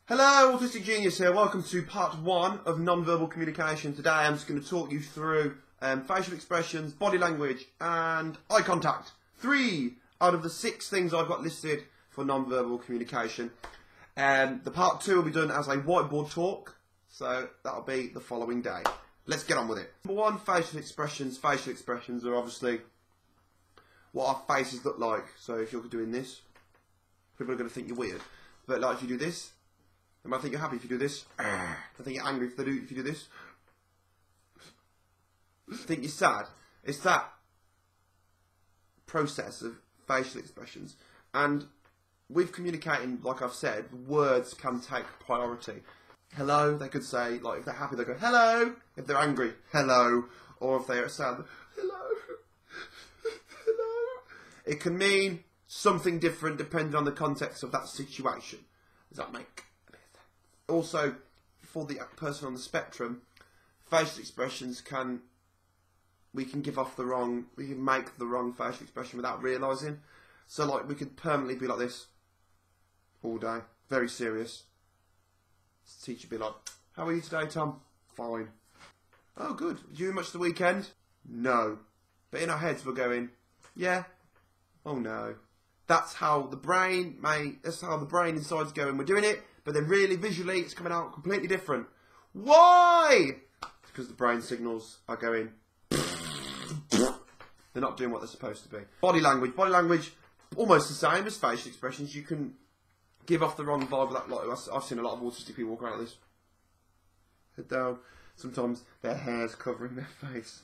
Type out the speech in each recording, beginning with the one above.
Hello, Autistic Genius here. Welcome to part 1 of non-verbal communication. Today I'm just going to talk you through facial expressions, body language and eye contact. 3 out of the 6 things I've got listed for non-verbal communication. The part 2 will be done as a whiteboard talk, so that'll be the following day. Let's get on with it. Number 1, facial expressions. Facial expressions are obviously what our faces look like. So if you're doing this, people are going to think you're weird. But like if you do this, they might think you're happy if you do this. I think you're angry if you do this. I think you're sad. It's that process of facial expressions. And with communicating, like I've said, words can take priority. Hello, they could say, like if they're happy, they go hello. If they're angry, hello. Or if they're sad, hello. Hello. It can mean something different depending on the context of that situation. Does that make? Also, for the person on the spectrum, facial expressions we can make the wrong facial expression without realising. So like we could permanently be like this all day, very serious. The teacher would be like, how are you today, Tom? Fine. Oh good, did you do much the weekend? No. But in our heads we're going, yeah, oh no. That's how the brain inside's going, we're doing it, but then really visually it's coming out completely different. Why? Because the brain signals are going, they're not doing what they're supposed to be. Body language, almost the same as facial expressions. You can give off the wrong vibe. I've seen a lot of autistic people walk around like this, head down. Sometimes their hair's covering their face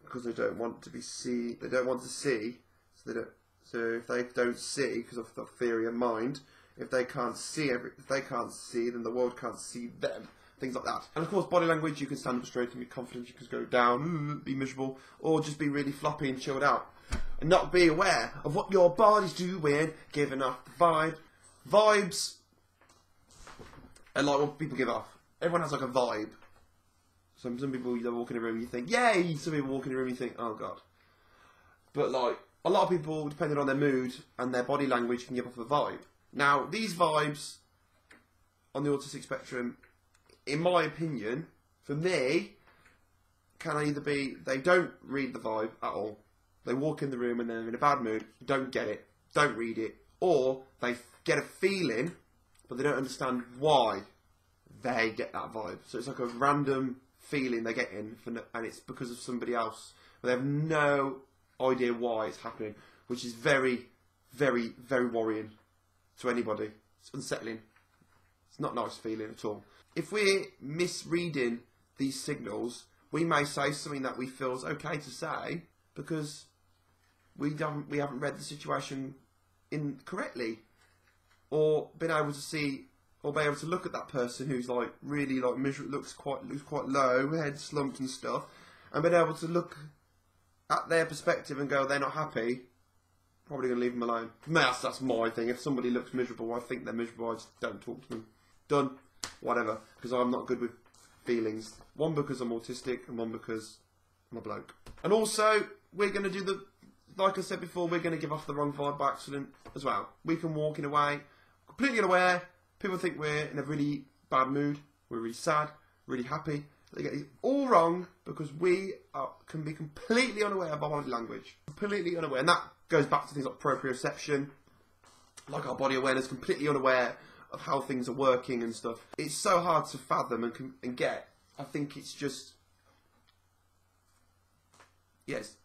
because they don't want to be seen. They don't want to see, so they don't. So if they don't see, because of the theory of mind, if they can't see, then the world can't see them. Things like that. And of course, body language, you can stand up straight and be confident. You can go down, be miserable, or just be really floppy and chilled out, and not be aware of what your body's doing, giving off the vibe. Vibes are like what people give off. Everyone has like a vibe. Some people, you walk in a room, you think, yay! Some people walk in a room, you think, oh god. But like, a lot of people, depending on their mood and their body language, can give off a vibe. Now, these vibes on the autistic spectrum, in my opinion, for me, can either be they don't read the vibe at all. They walk in the room and they're in a bad mood, don't get it, don't read it, or they get a feeling, but they don't understand why they get that vibe. So it's like a random feeling they're getting, and it's because of somebody else, but they have no idea why it's happening, which is very, very, very worrying to anybody. It's unsettling. It's not a nice feeling at all. If we're misreading these signals, we may say something that we feel is okay to say because we haven't read the situation correctly, or been able to see, or be able to look at that person who's like really like miserable, looks quite low, head slumped and stuff, and been able to look at their perspective and go, they're not happy, probably going to leave them alone. For me, that's my thing. If somebody looks miserable, I think they're miserable, I just don't talk to them. Done. Whatever. Because I'm not good with feelings. One, because I'm autistic, and one, because I'm a bloke. And also, we're going to do like I said before, we're going to give off the wrong vibe by accident as well. We can walk in a way, completely unaware. People think we're in a really bad mood. We're really sad, really happy. They get it all wrong because we can be completely unaware of our body language. Completely unaware. And that goes back to things like proprioception, like our body awareness, completely unaware of how things are working and stuff. It's so hard to fathom and get. I think it's just... Yes.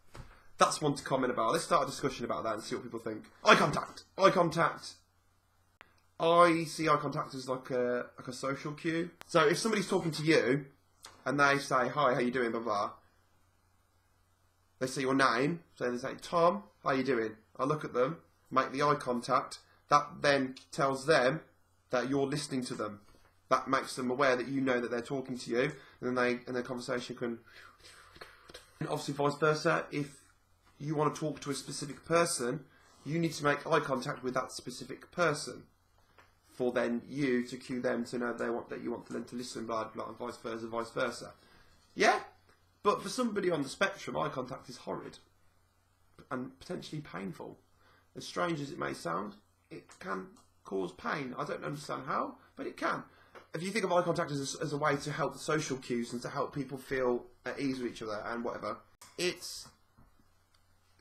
That's one to comment about. Let's start a discussion about that and see what people think. Eye contact. Eye contact. I see eye contact as like a social cue. So if somebody's talking to you, and they say, hi, how you doing, blah, blah. They say your name, so they say, Tom, how you doing? I look at them, make the eye contact. That then tells them that you're listening to them. That makes them aware that you know that they're talking to you, and then the conversation can... And obviously vice versa, if you want to talk to a specific person, you need to make eye contact with that specific person, for then you to cue them to know that you want them to listen, blah, blah, and vice versa. Yeah? But for somebody on the spectrum, eye contact is horrid and potentially painful. As strange as it may sound, it can cause pain. I don't understand how, but it can. if you think of eye contact as a way to help the social cues and to help people feel at ease with each other and whatever, it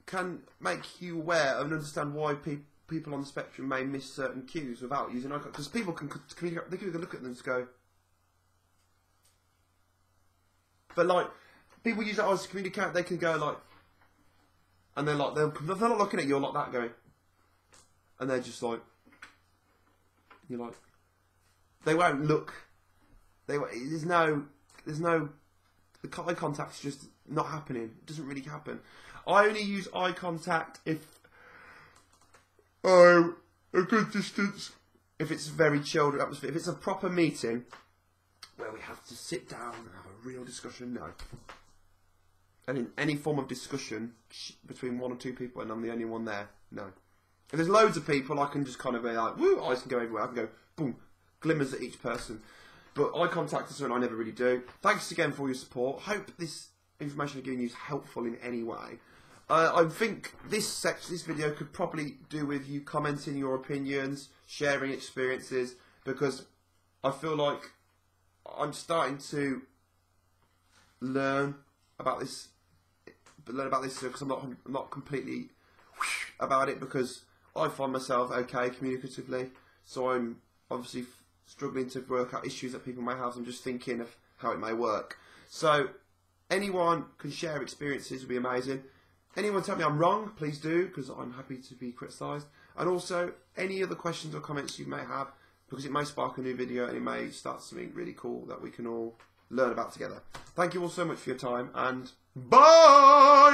can make you aware and understand why people on the spectrum may miss certain cues without using eye contact. Because people can communicate, they can look at them and just go. But like, people use their eyes to communicate, they can go like, and they're like, they're not looking at you like that going, and they're just like, you're like, they won't look, there's no, the eye contact's just not happening. It doesn't really happen. I only use eye contact if I'm a good distance, if it's very chilled atmosphere. If it's a proper meeting where we have to sit down and have a real discussion, no. And in any form of discussion between one or two people and I'm the only one there, no. If there's loads of people, I can just kind of be like, woo, eyes can go everywhere. I can go, boom, glimmers at each person. But eye contact is something I never really do. Thanks again for your support. Hope this information I've given you is helpful in any way. I think this video could probably do with you commenting your opinions, sharing experiences, because I feel like I'm starting to learn about this because I'm not completely about it, because I find myself okay communicatively, so I'm obviously struggling to work out issues that people may have. I'm just thinking of how it may work. So anyone can share experiences would be amazing. Anyone tell me I'm wrong, please do, because I'm happy to be criticised. And also any other questions or comments you may have, because it may spark a new video and it may start something really cool that we can all learn about together. Thank you all so much for your time, and bye!